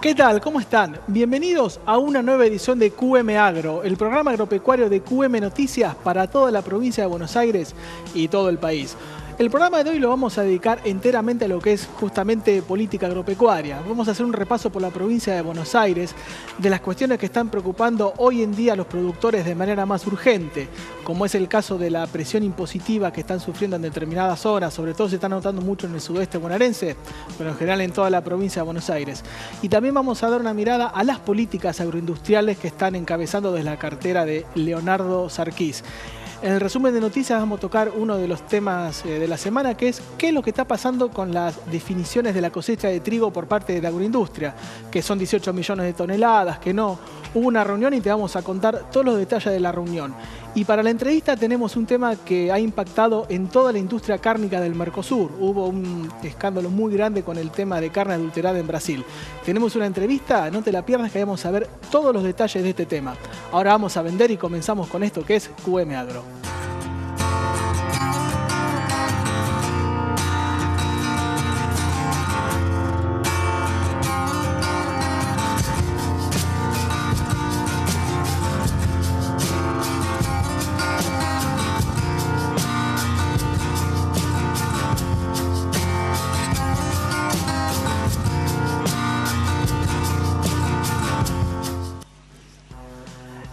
¿Qué tal? ¿Cómo están? Bienvenidos a una nueva edición de QM Agro, el programa agropecuario de QM Noticias para toda la provincia de Buenos Aires y todo el país. El programa de hoy lo vamos a dedicar enteramente a lo que es justamente política agropecuaria. Vamos a hacer un repaso por la provincia de Buenos Aires de las cuestiones que están preocupando hoy en día a los productores de manera más urgente, como es el caso de la presión impositiva que están sufriendo en determinadas zonas, sobre todo se está notando mucho en el sudeste bonaerense, pero en general en toda la provincia de Buenos Aires. Y también vamos a dar una mirada a las políticas agroindustriales que están encabezando desde la cartera de Leonardo Sarquís. En el resumen de noticias vamos a tocar uno de los temas de la semana, que es qué es lo que está pasando con las definiciones de la cosecha de trigo por parte de la agroindustria, que son 18 millones de toneladas, que no. Hubo una reunión y te vamos a contar todos los detalles de la reunión. Y para la entrevista tenemos un tema que ha impactado en toda la industria cárnica del Mercosur. Hubo un escándalo muy grande con el tema de carne adulterada en Brasil. Tenemos una entrevista, no te la pierdas, que vamos a ver todos los detalles de este tema. Ahora vamos a vender y comenzamos con esto que es QM Agro.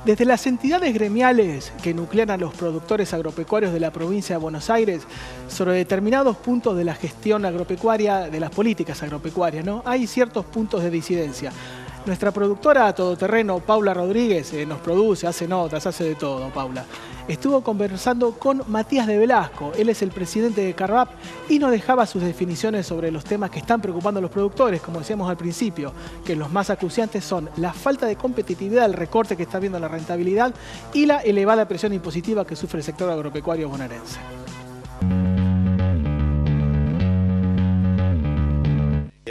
Desde las entidades gremiales que nuclean a los productores agropecuarios de la provincia de Buenos Aires sobre determinados puntos de la gestión agropecuaria, de las políticas agropecuarias, ¿no? Hay ciertos puntos de disidencia. Nuestra productora a todoterreno, Paula Rodríguez, nos produce, hace notas, hace de todo, Paula. Estuvo conversando con Matías de Velasco, él es el presidente de Carvap y nos dejaba sus definiciones sobre los temas que están preocupando a los productores, como decíamos al principio, que los más acuciantes son la falta de competitividad, el recorte que está viendo en la rentabilidad y la elevada presión impositiva que sufre el sector agropecuario bonaerense.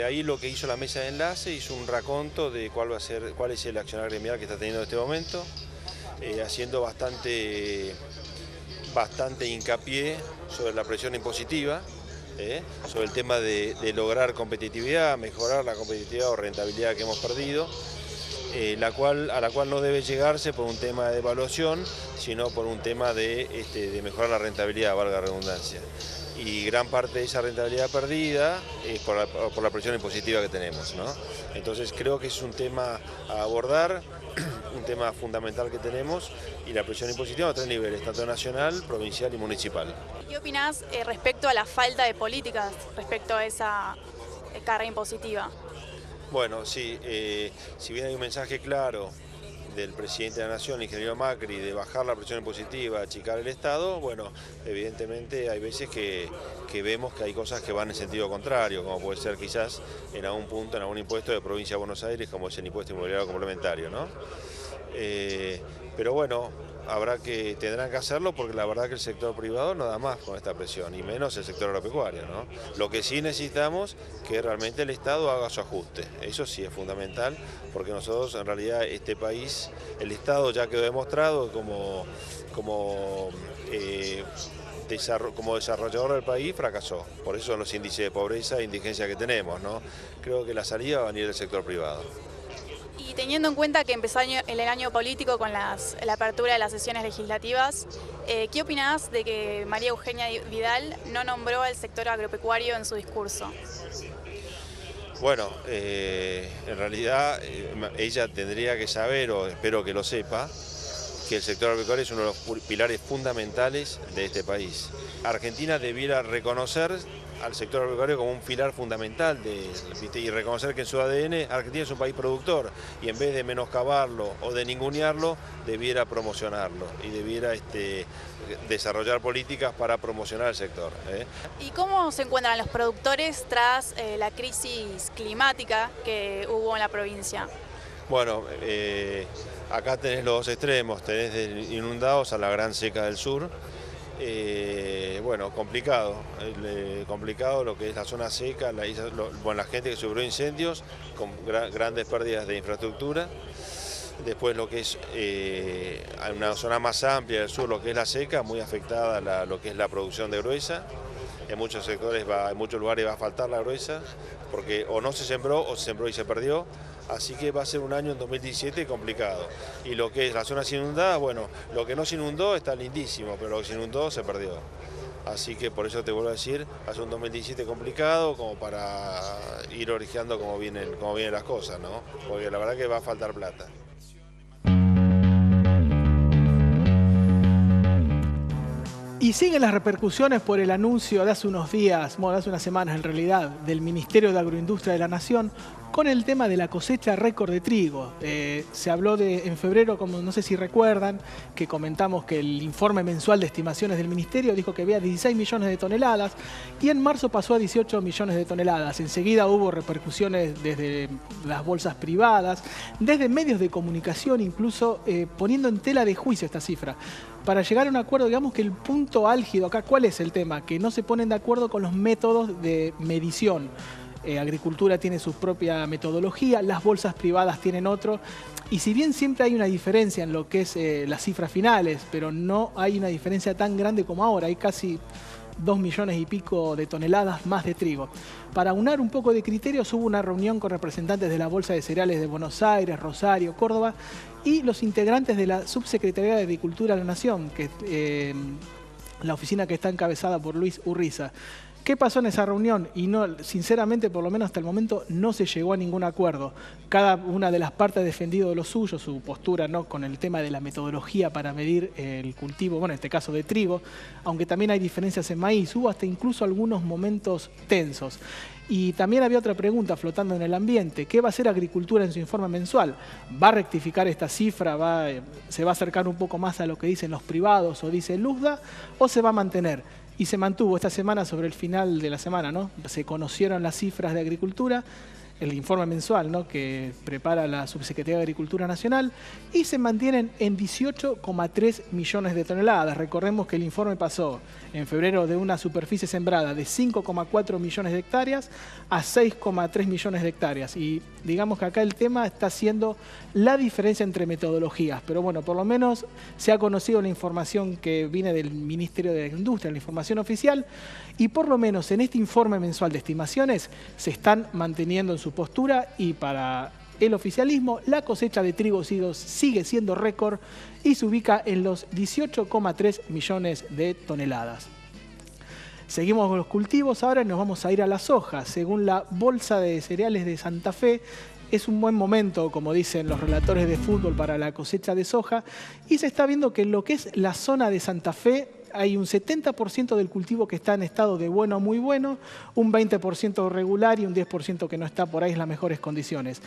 Ahí lo que hizo la mesa de enlace, hizo un raconto de cuál es el accionar gremial que está teniendo en este momento, haciendo bastante hincapié sobre la presión impositiva, sobre el tema de lograr competitividad, mejorar la competitividad o rentabilidad que hemos perdido, a la cual no debe llegarse por un tema de devaluación, sino por un tema de mejorar la rentabilidad, valga la redundancia. Y gran parte de esa rentabilidad perdida es por la presión impositiva que tenemos, ¿no? Entonces creo que es un tema a abordar, un tema fundamental que tenemos, y la presión impositiva a tres niveles, tanto nacional, provincial y municipal. ¿Qué opinás respecto a la falta de políticas respecto a esa carga impositiva? Bueno, sí, si bien hay un mensaje claro del presidente de la Nación, el ingeniero Macri, de bajar la presión impositiva, achicar el Estado, bueno, evidentemente hay veces que vemos que hay cosas que van en sentido contrario, como puede ser quizás en algún punto, en algún impuesto de provincia de Buenos Aires, como es el impuesto inmobiliario complementario, ¿no? Pero bueno, tendrán que hacerlo porque la verdad que el sector privado no da más con esta presión, y menos el sector agropecuario, ¿no? Lo que sí necesitamos que realmente el Estado haga su ajuste, eso sí es fundamental, porque nosotros en realidad este país, el Estado ya quedó demostrado como desarrollador del país fracasó, por eso son los índices de pobreza e indigencia que tenemos, ¿no? Creo que la salida va a venir del sector privado. Y teniendo en cuenta que empezó el año político con la apertura de las sesiones legislativas, ¿qué opinás de que María Eugenia Vidal no nombró al sector agropecuario en su discurso? Bueno, en realidad ella tendría que saber, o espero que lo sepa, que el sector agropecuario es uno de los pilares fundamentales de este país. Argentina debiera reconocer al sector agropecuario como un pilar fundamental y reconocer que en su ADN Argentina es un país productor y en vez de menoscabarlo o de ningunearlo, debiera promocionarlo y debiera desarrollar políticas para promocionar el sector. ¿Y cómo se encuentran los productores tras la crisis climática que hubo en la provincia? Bueno, acá tenés los dos extremos, tenés de inundados a la gran seca del sur. Bueno, complicado lo que es la zona seca, la gente que sufrió incendios con grandes pérdidas de infraestructura. Después lo que es una zona más amplia del sur, lo que es la seca, muy afectada lo que es la producción de gruesa. En muchos sectores, en muchos lugares va a faltar la gruesa, porque o no se sembró o se sembró y se perdió. Así que va a ser un año en 2017 complicado. Y lo que es las zonas inundadas, bueno, lo que no se inundó está lindísimo, pero lo que se inundó se perdió. Así que por eso te vuelvo a decir, va a ser un 2017 complicado como para ir originando cómo vienen las cosas, ¿no? Porque la verdad que va a faltar plata. Y siguen las repercusiones por el anuncio de hace unos días, bueno, de hace unas semanas en realidad, del Ministerio de Agroindustria de la Nación con el tema de la cosecha récord de trigo. Se habló en febrero, como no sé si recuerdan, que comentamos que el informe mensual de estimaciones del Ministerio dijo que había 16 millones de toneladas y en marzo pasó a 18 millones de toneladas. Enseguida hubo repercusiones desde las bolsas privadas, desde medios de comunicación, incluso poniendo en tela de juicio esta cifra. Para llegar a un acuerdo, digamos que el punto álgido acá, ¿cuál es el tema? Que no se ponen de acuerdo con los métodos de medición. Agricultura tiene su propia metodología, las bolsas privadas tienen otro. Y si bien siempre hay una diferencia en lo que es las cifras finales, pero no hay una diferencia tan grande como ahora, hay casi 2 millones y pico de toneladas más de trigo. Para aunar un poco de criterios hubo una reunión con representantes de la Bolsa de Cereales de Buenos Aires, Rosario, Córdoba y los integrantes de la Subsecretaría de Agricultura de la Nación, que la oficina que está encabezada por Luis Urriza. ¿Qué pasó en esa reunión? Y no, sinceramente, por lo menos hasta el momento, no se llegó a ningún acuerdo. Cada una de las partes ha defendido lo suyo, su postura, ¿no?, con el tema de la metodología para medir el cultivo, bueno, en este caso de trigo, aunque también hay diferencias en maíz. Hubo hasta incluso algunos momentos tensos. Y también había otra pregunta flotando en el ambiente. ¿Qué va a hacer Agricultura en su informe mensual? ¿Va a rectificar esta cifra? ¿Se va a acercar un poco más a lo que dicen los privados o dice Luzda? ¿O se va a mantener? Y se mantuvo esta semana, sobre el final de la semana, ¿no? Se conocieron las cifras de Agricultura, el informe mensual, ¿no?, que prepara la Subsecretaría de Agricultura Nacional, y se mantienen en 18,3 millones de toneladas. Recordemos que el informe pasó en febrero de una superficie sembrada de 5,4 millones de hectáreas a 6,3 millones de hectáreas. Y digamos que acá el tema está siendo la diferencia entre metodologías. Pero bueno, por lo menos se ha conocido la información que viene del Ministerio de Industria, la información oficial, y por lo menos en este informe mensual de estimaciones se están manteniendo en su postura, y para el oficialismo la cosecha de trigo sigue siendo récord y se ubica en los 18,3 millones de toneladas. Seguimos con los cultivos, ahora nos vamos a ir a la soja. Según la Bolsa de Cereales de Santa Fe, es un buen momento, como dicen los relatores de fútbol, para la cosecha de soja, y se está viendo que en lo que es la zona de Santa Fe hay un 70% del cultivo que está en estado de bueno a muy bueno, un 20% regular y un 10% que no está por ahí en las mejores condiciones.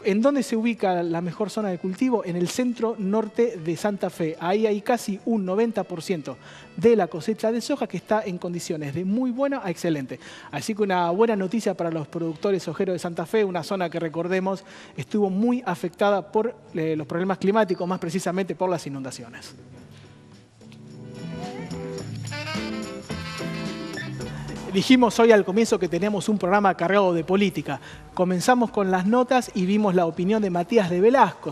¿En dónde se ubica la mejor zona de cultivo? En el centro norte de Santa Fe. Ahí hay casi un 90% de la cosecha de soja que está en condiciones de muy buena a excelente. Así que una buena noticia para los productores sojeros de Santa Fe, una zona que, recordemos, estuvo muy afectada por los problemas climáticos, más precisamente por las inundaciones. Dijimos hoy al comienzo que teníamos un programa cargado de política. Comenzamos con las notas y vimos la opinión de Matías de Velasco,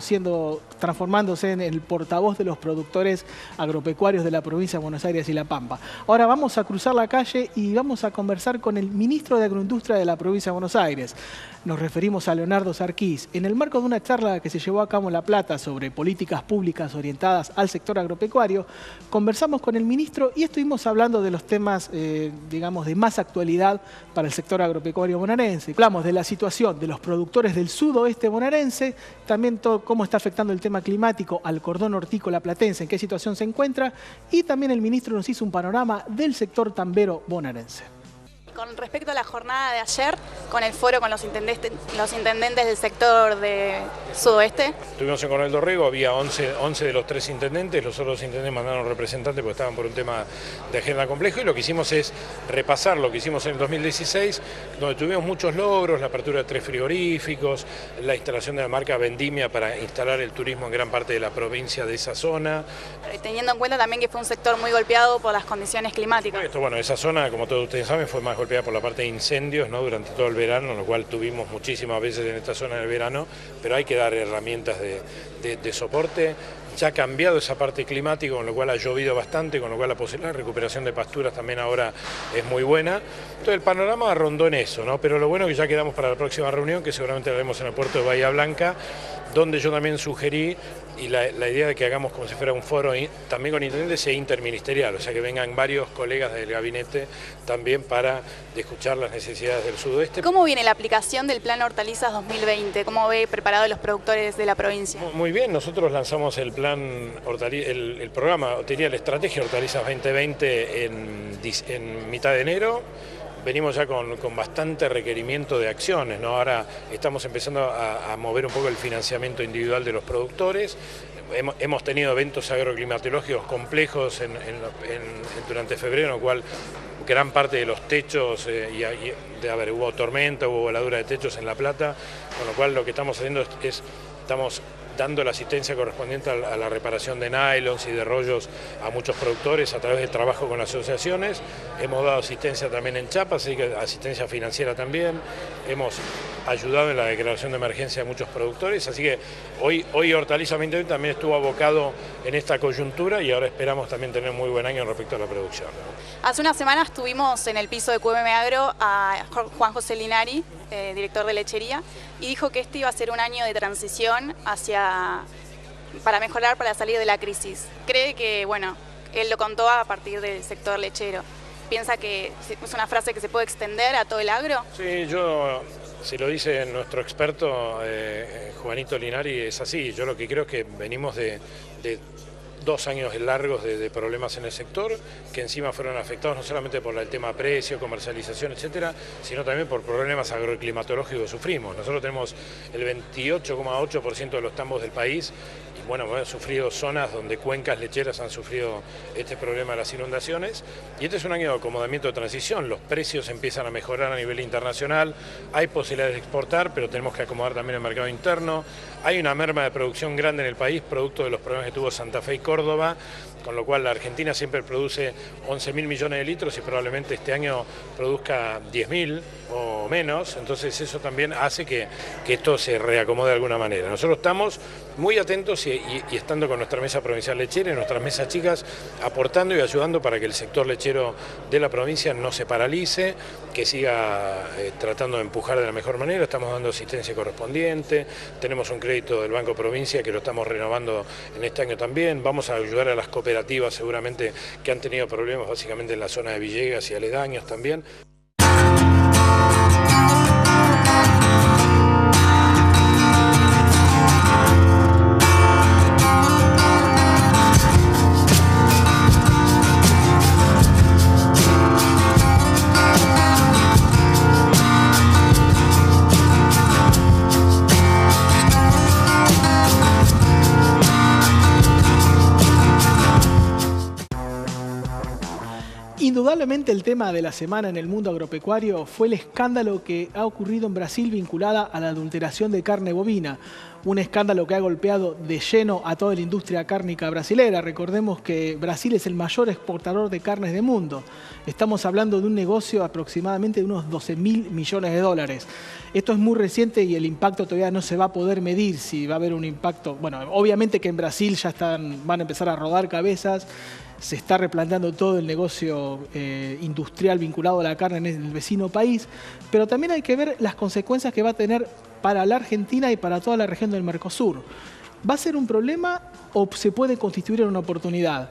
transformándose en el portavoz de los productores agropecuarios de la provincia de Buenos Aires y La Pampa. Ahora vamos a cruzar la calle y vamos a conversar con el ministro de Agroindustria de la provincia de Buenos Aires. Nos referimos a Leonardo Sarquís. En el marco de una charla que se llevó a cabo en La Plata sobre políticas públicas orientadas al sector agropecuario, conversamos con el ministro y estuvimos hablando de los temas, digamos, de más más actualidad para el sector agropecuario bonaerense. Hablamos de la situación de los productores del sudoeste bonaerense, también cómo está afectando el tema climático al cordón hortícola platense, en qué situación se encuentra, y también el ministro nos hizo un panorama del sector tambero bonaerense. Con respecto a la jornada de ayer, con el foro con los intendentes del sector de sudoeste. Estuvimos en Coronel Dorrego, había 11 de los 3 intendentes, los otros intendentes mandaron representantes porque estaban por un tema de agenda complejo, y lo que hicimos es repasar lo que hicimos en el 2016, donde tuvimos muchos logros, la apertura de 3 frigoríficos, la instalación de la marca Vendimia para instalar el turismo en gran parte de la provincia de esa zona. Teniendo en cuenta también que fue un sector muy golpeado por las condiciones climáticas. Bueno, esa zona, como todos ustedes saben, fue más golpeada por la parte de incendios, ¿no?, durante todo el verano, lo cual tuvimos muchísimas veces en esta zona en el verano, pero hay que dar herramientas de soporte. Ya ha cambiado esa parte climática, con lo cual ha llovido bastante, con lo cual la posibilidad de recuperación de pasturas también ahora es muy buena. Entonces el panorama rondó en eso, ¿no? Pero lo bueno es que ya quedamos para la próxima reunión, que seguramente la haremos en el puerto de Bahía Blanca, donde yo también sugerí, y la idea de que hagamos como si fuera un foro también con intendentes e interministerial, o sea que vengan varios colegas del gabinete también para escuchar las necesidades del sudoeste. ¿Cómo viene la aplicación del Plan Hortalizas 2020? ¿Cómo ve preparado los productores de la provincia? Muy bien, nosotros lanzamos el plan el programa, tenía la estrategia Hortalizas 2020 en mitad de enero. Venimos ya con bastante requerimiento de acciones, ¿no? Ahora estamos empezando a mover un poco el financiamiento individual de los productores. Hemos tenido eventos agroclimatológicos complejos durante febrero, en lo cual gran parte de los techos, hubo tormenta, hubo voladura de techos en La Plata, con lo cual lo que estamos haciendo estamos dando la asistencia correspondiente a la reparación de nylons y de rollos a muchos productores a través del trabajo con asociaciones. Hemos dado asistencia también en Chiapas, así que asistencia financiera también. Hemos ayudado en la declaración de emergencia a muchos productores, así que hoy Hortaliza 2020 también estuvo abocado en esta coyuntura, y ahora esperamos también tener muy buen año respecto a la producción, ¿no? Hace unas semanas tuvimos en el piso de QM Agro a Juan José Linari, director de lechería, y dijo que este iba a ser un año de transición para mejorar, para salir de la crisis. Cree que, bueno, él lo contó a partir del sector lechero. ¿Piensa que es una frase que se puede extender a todo el agro? Sí, si lo dice nuestro experto Juanito Linari, es así. Yo lo que creo es que venimos de 2 años largos de problemas en el sector, que encima fueron afectados no solamente por el tema precio, comercialización, etcétera, sino también por problemas agroclimatológicos que sufrimos. Nosotros tenemos el 28,8% de los tambos del país, y bueno, hemos sufrido zonas donde cuencas lecheras han sufrido este problema de las inundaciones, y este es un año de acomodamiento de transición. Los precios empiezan a mejorar a nivel internacional, hay posibilidades de exportar, pero tenemos que acomodar también el mercado interno. Hay una merma de producción grande en el país, producto de los problemas que tuvo Santa Fe y Córdoba, con lo cual la Argentina siempre produce 11.000 millones de litros y probablemente este año produzca 10.000 o menos, entonces eso también hace que esto se reacomode de alguna manera. Nosotros estamos muy atentos y estando con nuestra mesa provincial lechera y nuestras mesas chicas, aportando y ayudando para que el sector lechero de la provincia no se paralice, que siga tratando de empujar de la mejor manera. Estamos dando asistencia correspondiente, tenemos un crédito del Banco Provincia que lo estamos renovando en este año también. Vamos a ayudar a las cooperativas seguramente que han tenido problemas básicamente en la zona de Villegas y aledaños también. Indudablemente el tema de la semana en el mundo agropecuario fue el escándalo que ha ocurrido en Brasil vinculada a la adulteración de carne bovina. Un escándalo que ha golpeado de lleno a toda la industria cárnica brasilera. Recordemos que Brasil es el mayor exportador de carnes del mundo. Estamos hablando de un negocio aproximadamente de unos 12.000 millones de dólares. Esto es muy reciente y el impacto todavía no se va a poder medir si va a haber un impacto. Bueno, obviamente que en Brasil ya van a empezar a rodar cabezas. Se está replanteando todo el negocio industrial vinculado a la carne en el vecino país, pero también hay que ver las consecuencias que va a tener para la Argentina y para toda la región del Mercosur. ¿Va a ser un problema o se puede constituir en una oportunidad?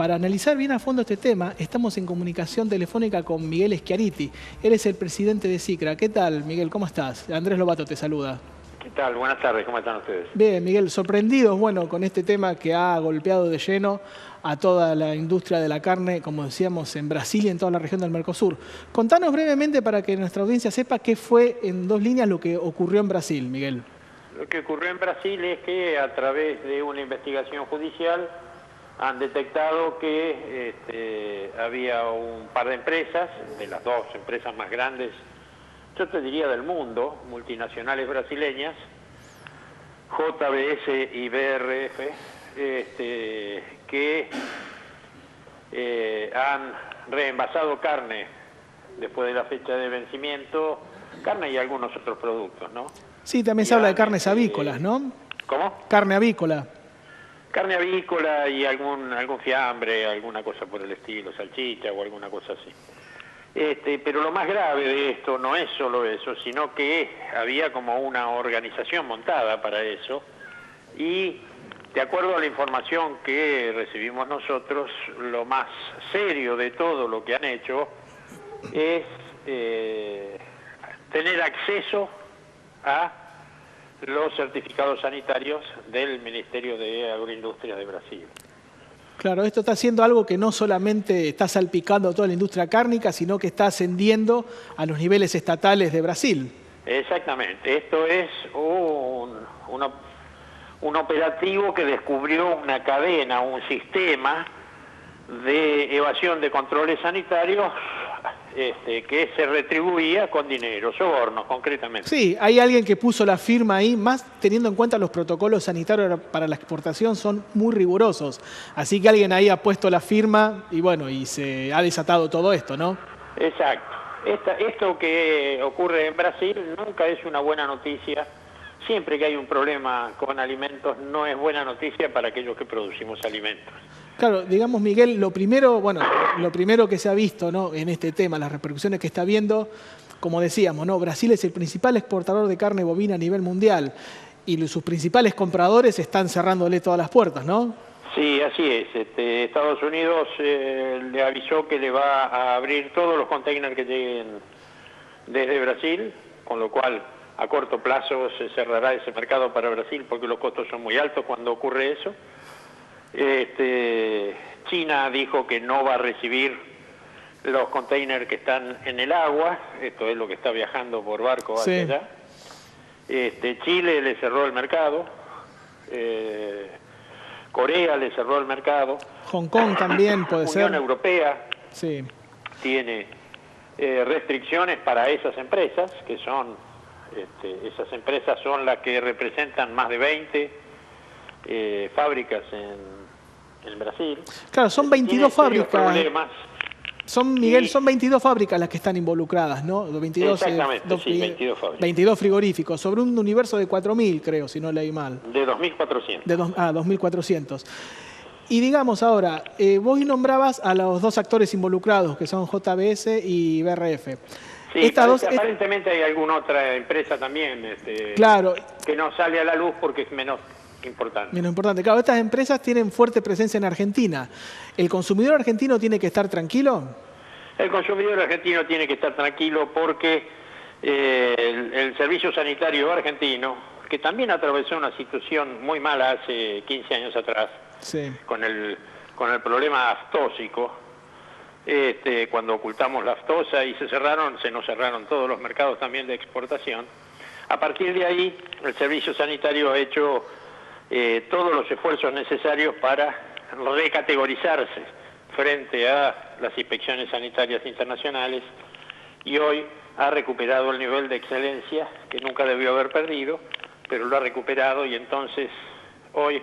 para analizar bien a fondo este tema, estamos en comunicación telefónica con Miguel Schiaretti. Él es el presidente de SICRA. ¿Qué tal, Miguel? ¿Cómo estás? Andrés Lobato te saluda. ¿Qué tal? Buenas tardes, ¿cómo están ustedes? Bien, Miguel, sorprendidos, bueno, con este tema que ha golpeado de lleno a toda la industria de la carne, como decíamos, en Brasil y en toda la región del Mercosur. Contanos brevemente para que nuestra audiencia sepa qué fue en 2 líneas lo que ocurrió en Brasil, Miguel. Lo que ocurrió en Brasil es que a través de una investigación judicial han detectado que había un par de empresas, de las 2 empresas más grandes, yo te diría del mundo, multinacionales brasileñas, JBS y BRF, que han reenvasado carne después de la fecha de vencimiento, carne y algunos otros productos, ¿no? Sí, también se habla de carnes avícolas, ¿no? ¿Cómo? Carne avícola. Carne avícola y algún fiambre, alguna cosa por el estilo, salchicha o alguna cosa así. Pero lo más grave de esto no es solo eso, sino que había como una organización montada para eso y de acuerdo a la información que recibimos nosotros, lo más serio de todo lo que han hecho es tener acceso a los certificados sanitarios del Ministerio de Agroindustria de Brasil. Claro, esto está haciendo algo que no solamente está salpicando a toda la industria cárnica, sino que está ascendiendo a los niveles estatales de Brasil. Exactamente, esto es un operativo que descubrió una cadena, un sistema de evasión de controles sanitarios que se retribuía con dinero, sobornos concretamente. Sí, hay alguien que puso la firma ahí, más teniendo en cuenta los protocolos sanitarios para la exportación son muy rigurosos. Así que alguien ahí ha puesto la firma y bueno, y se ha desatado todo esto, ¿no? Exacto. Esto que ocurre en Brasil nunca es una buena noticia. Siempre que hay un problema con alimentos no es buena noticia para aquellos que producimos alimentos. Claro, digamos, Miguel, lo primero que se ha visto, ¿no?, en este tema, las repercusiones que está viendo, como decíamos, ¿no?, Brasil es el principal exportador de carne bovina a nivel mundial y sus principales compradores están cerrándole todas las puertas, ¿no? Sí, así es. Estados Unidos le avisó que le va a abrir todos los containers que lleguen desde Brasil, con lo cual a corto plazo se cerrará ese mercado para Brasil porque los costos son muy altos cuando ocurre eso. China dijo que no va a recibir los containers que están en el agua, esto es lo que está viajando por barco hacia allá. Chile le cerró el mercado, Corea le cerró el mercado. Hong Kong también puede ser. Unión Europea sí. Tiene restricciones para esas empresas, que son, esas empresas son las que representan más de 20 fábricas en Brasil. Claro, son 22 fábricas. Problemas. Miguel, son 22 fábricas las que están involucradas, ¿no? 22, exactamente, sí, 22 fábricas. 22 frigoríficos, sobre un universo de 4.000, creo, si no leí mal. De 2.400. 2.400. Y digamos ahora, vos nombrabas a los 2 actores involucrados, que son JBS y BRF. Sí, aparentemente hay alguna otra empresa también claro, que no sale a la luz porque es menos importante. Menos importante. Claro, estas empresas tienen fuerte presencia en Argentina. ¿El consumidor argentino tiene que estar tranquilo? El consumidor argentino tiene que estar tranquilo porque el servicio sanitario argentino, que también atravesó una situación muy mala hace 15 años atrás, sí, con el problema aftósico, cuando ocultamos la aftosa y se nos cerraron todos los mercados también de exportación. A partir de ahí, el servicio sanitario ha hecho todos los esfuerzos necesarios para recategorizarse frente a las inspecciones sanitarias internacionales y hoy ha recuperado el nivel de excelencia que nunca debió haber perdido, pero lo ha recuperado y entonces hoy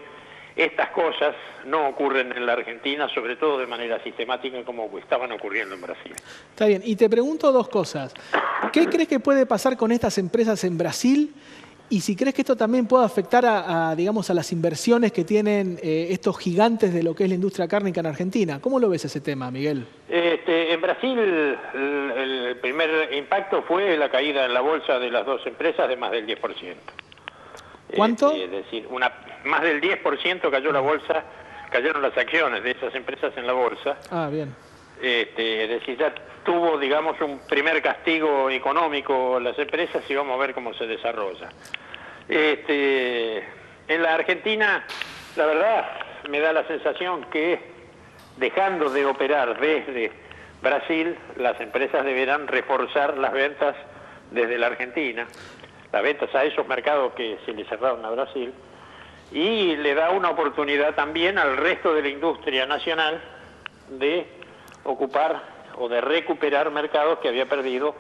estas cosas no ocurren en la Argentina, sobre todo de manera sistemática como estaban ocurriendo en Brasil. Está bien, y te pregunto 2 cosas. ¿Qué crees que puede pasar con estas empresas en Brasil? Y si crees que esto también puede afectar digamos, a las inversiones que tienen estos gigantes de lo que es la industria cárnica en Argentina. ¿Cómo lo ves ese tema, Miguel? En Brasil el primer impacto fue la caída en la bolsa de las 2 empresas de más del 10%. ¿Cuánto? Es decir, más del 10% cayó la bolsa cayeron las acciones de esas empresas en la bolsa. Ah, bien. Es decir, ya tuvo, digamos, un primer castigo económico las empresas y vamos a ver cómo se desarrolla. En la Argentina, la verdad, me da la sensación que dejando de operar desde Brasil, las empresas deberán reforzar las ventas desde la Argentina, las ventas a esos mercados que se le cerraron a Brasil, y le da una oportunidad también al resto de la industria nacional de ocupar o de recuperar mercados que había perdido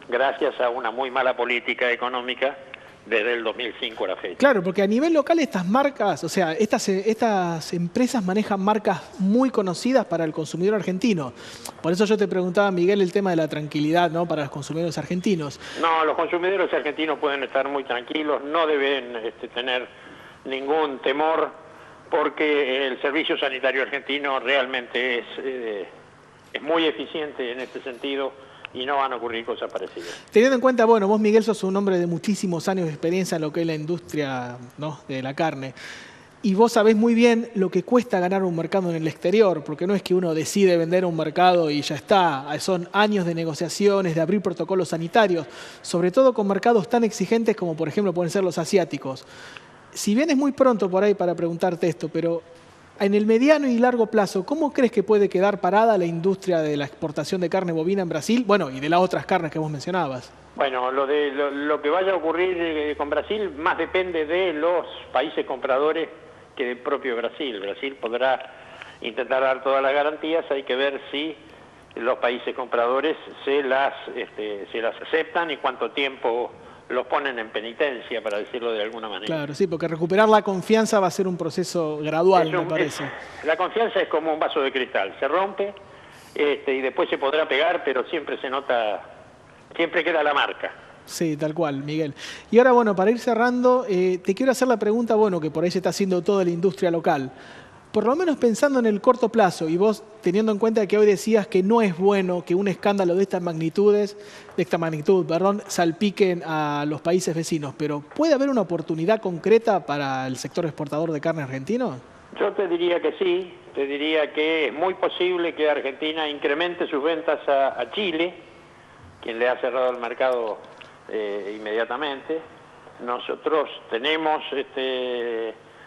gracias a una muy mala política económica desde el 2005 a la fecha. Claro, porque a nivel local estas marcas, o sea, estas empresas manejan marcas muy conocidas para el consumidor argentino. Por eso yo te preguntaba, Miguel, el tema de la tranquilidad, ¿no?, para los consumidores argentinos. No, los consumidores argentinos pueden estar muy tranquilos, no deben tener ningún temor, porque el servicio sanitario argentino realmente es muy eficiente en este sentido y no van a ocurrir cosas parecidas. Teniendo en cuenta, bueno, vos, Miguel, sos un hombre de muchísimos años de experiencia en lo que es la industria, ¿no?, de la carne. Y vos sabés muy bien lo que cuesta ganar un mercado en el exterior, porque no es que uno decide vender un mercado y ya está. Son años de negociaciones, de abrir protocolos sanitarios, sobre todo con mercados tan exigentes como, por ejemplo, pueden ser los asiáticos. Si bien es muy pronto por ahí para preguntarte esto, pero en el mediano y largo plazo, ¿cómo crees que puede quedar parada la industria de la exportación de carne bovina en Brasil? Bueno, y de las otras carnes que vos mencionabas. Bueno, lo que vaya a ocurrir con Brasil más depende de los países compradores que del propio Brasil. Brasil podrá intentar dar todas las garantías, hay que ver si los países compradores se las aceptan y cuánto tiempo los ponen en penitencia, para decirlo de alguna manera. Claro, sí, porque recuperar la confianza va a ser un proceso gradual, me parece. La confianza es como un vaso de cristal, se rompe y después se podrá pegar, pero siempre se nota, siempre queda la marca. Sí, tal cual, Miguel. Y ahora, bueno, para ir cerrando, te quiero hacer la pregunta, bueno, que por ahí se está haciendo toda la industria local. Por lo menos pensando en el corto plazo, y vos teniendo en cuenta que hoy decías que no es bueno que un escándalo de esta magnitud, salpiquen a los países vecinos, pero ¿puede haber una oportunidad concreta para el sector exportador de carne argentino? Yo te diría que sí, te diría que es muy posible que Argentina incremente sus ventas a Chile, quien le ha cerrado el mercado inmediatamente. Nosotros tenemos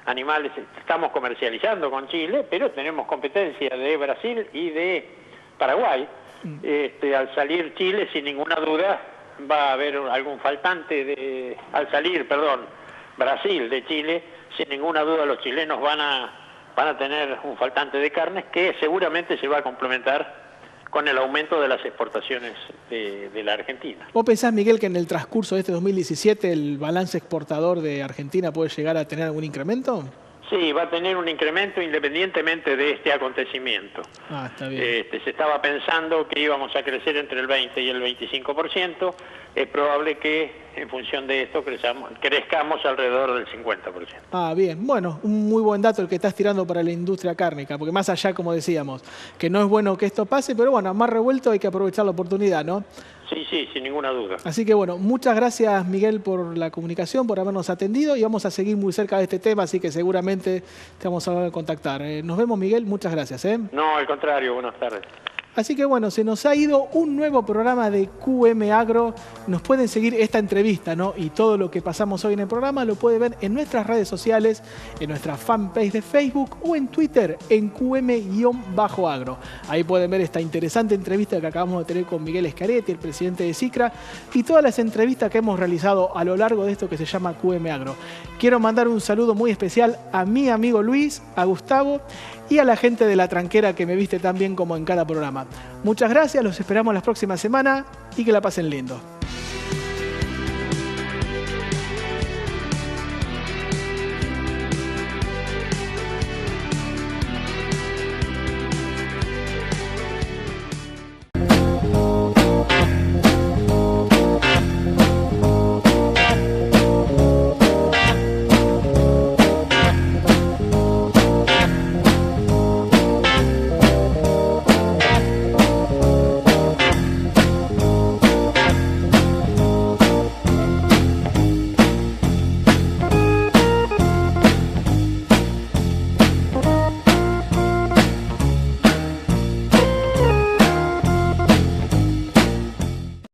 animales, estamos comercializando con Chile, pero tenemos competencia de Brasil y de Paraguay. Al salir Chile, sin ninguna duda, va a haber algún faltante al salir, Brasil de Chile, sin ninguna duda los chilenos van a tener un faltante de carnes que seguramente se va a complementar con el aumento de las exportaciones de la Argentina. ¿Vos pensás, Miguel, que en el transcurso de este 2017 el balance exportador de Argentina puede llegar a tener algún incremento? Sí, va a tener un incremento independientemente de este acontecimiento. Ah, está bien. Se estaba pensando que íbamos a crecer entre el 20 y el 25%. Es probable que en función de esto crezcamos alrededor del 50%. Ah, bien. Bueno, un muy buen dato el que estás tirando para la industria cárnica, porque más allá, como decíamos, que no es bueno que esto pase, pero bueno, más revuelto hay que aprovechar la oportunidad, ¿no? Sí, sin ninguna duda. Así que bueno, muchas gracias, Miguel, por la comunicación, por habernos atendido, y vamos a seguir muy cerca de este tema, así que seguramente te vamos a contactar. Nos vemos, Miguel, muchas gracias. No, al contrario, buenas tardes. Así que bueno, se nos ha ido un nuevo programa de QM Agro. Nos pueden seguir esta entrevista, ¿no?, y todo lo que pasamos hoy en el programa lo pueden ver en nuestras redes sociales, en nuestra fanpage de Facebook o en Twitter en QM-agro. Ahí pueden ver esta interesante entrevista que acabamos de tener con Miguel Schiaretti, el presidente de SICRA, y todas las entrevistas que hemos realizado a lo largo de esto que se llama QM Agro. Quiero mandar un saludo muy especial a mi amigo Luis, a Gustavo y a la gente de La Tranquera que me viste tan bien como en cada programa. Muchas gracias, los esperamos la próxima semana y que la pasen lindo.